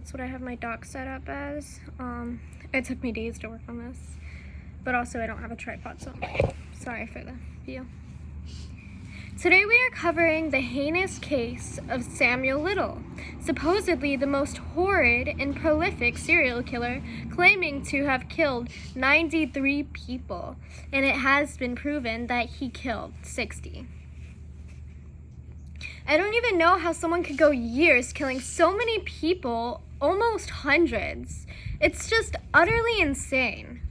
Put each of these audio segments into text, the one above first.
that's what I have my dock set up as. It took me days to work on this, but also I don't have a tripod, so sorry for the view. Today we are covering the heinous case of Samuel Little, supposedly the most horrid and prolific serial killer, claiming to have killed 93 people, and it has been proven that he killed 60. I don't even know how someone could go years killing so many people, almost hundreds. It's just utterly insane.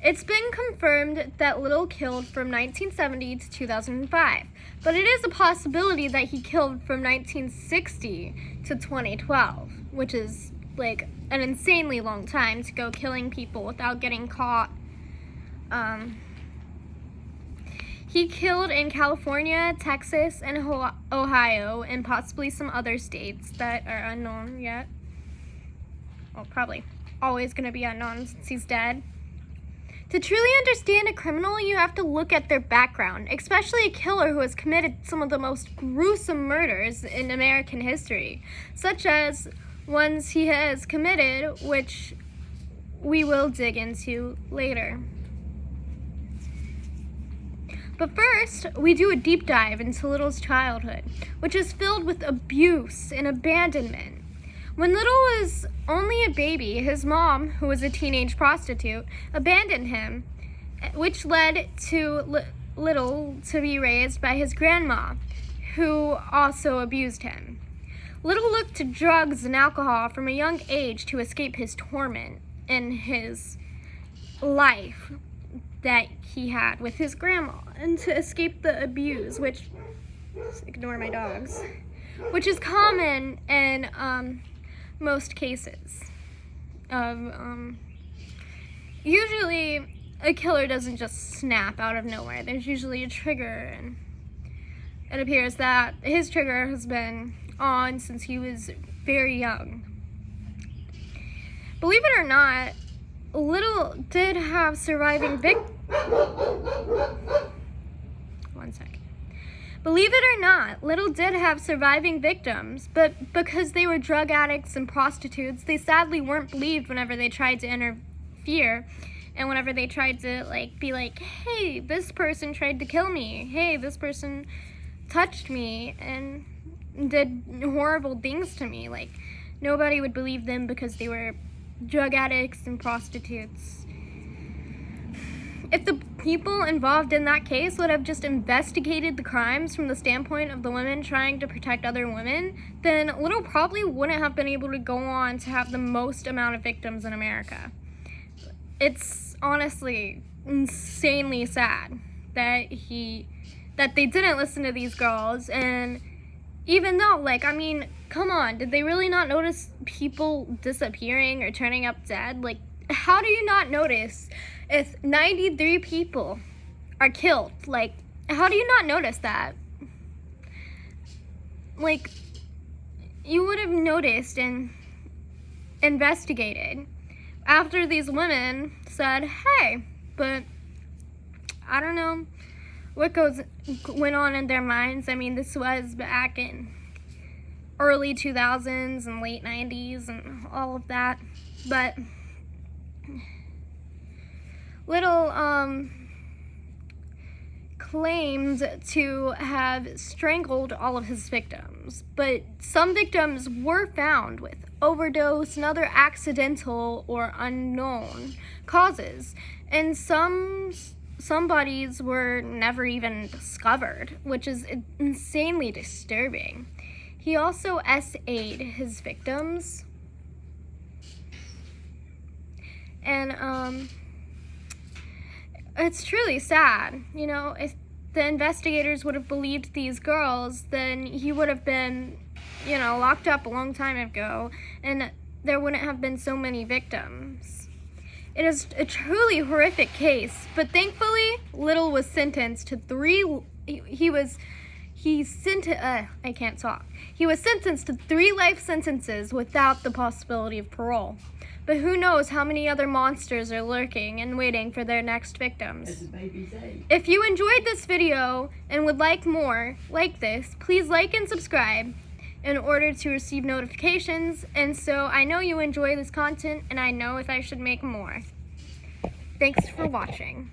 It's been confirmed that Little killed from 1970 to 2005, but it is a possibility that he killed from 1960 to 2012, which is like an insanely long time to go killing people without getting caught. He killed in California, Texas, and Ohio, and possibly some other states that are unknown yet. Well, probably always going to be unknown since he's dead. To truly understand a criminal, you have to look at their background, especially a killer who has committed some of the most gruesome murders in American history, such as ones he has committed, which we will dig into later. But first, we do a deep dive into Little's childhood, which is filled with abuse and abandonment. When Little was only a baby, his mom, who was a teenage prostitute, abandoned him, which led to Little to be raised by his grandma, who also abused him. Little looked to drugs and alcohol from a young age to escape his torment in his life that he had with his grandma, and to escape the abuse, which, just ignore my dogs, which is common in most cases of, usually a killer doesn't just snap out of nowhere. There's usually a trigger, and it appears that his trigger has been on since he was very young. Believe it or not, Little did have surviving victims. One second. Believe it or not, Little did have surviving victims, but because they were drug addicts and prostitutes, they sadly weren't believed whenever they tried to interfere, and whenever they tried to be like, hey, this person tried to kill me, hey, this person touched me and did horrible things to me. Like, nobody would believe them because they were drug addicts and prostitutes. If the people involved in that case would have just investigated the crimes from the standpoint of the women trying to protect other women, then Little probably wouldn't have been able to go on to have the most amount of victims in America. It's honestly insanely sad that they didn't listen to these girls, and even though, come on, did they really not notice people disappearing or turning up dead? How do you not notice if 93 people are killed? How do you not notice that? You would have noticed and investigated after these women said, hey, but I don't know what went on in their minds. This was back in early 2000s and late 90s and all of that, but Little claimed to have strangled all of his victims, but some victims were found with overdose and other accidental or unknown causes, and some bodies were never even discovered, which is insanely disturbing. He also SA'd his victims, and it's truly sad. If the investigators would have believed these girls, then he would have been, locked up a long time ago, and there wouldn't have been so many victims. It is a truly horrific case, but thankfully, Little was sentenced to He was sentenced to 3 life sentences without the possibility of parole. But who knows how many other monsters are lurking and waiting for their next victims. If you enjoyed this video and would like more like this, please like and subscribe. in order to receive notifications, and so I know you enjoy this content, and I know if I should make more. Thanks for watching.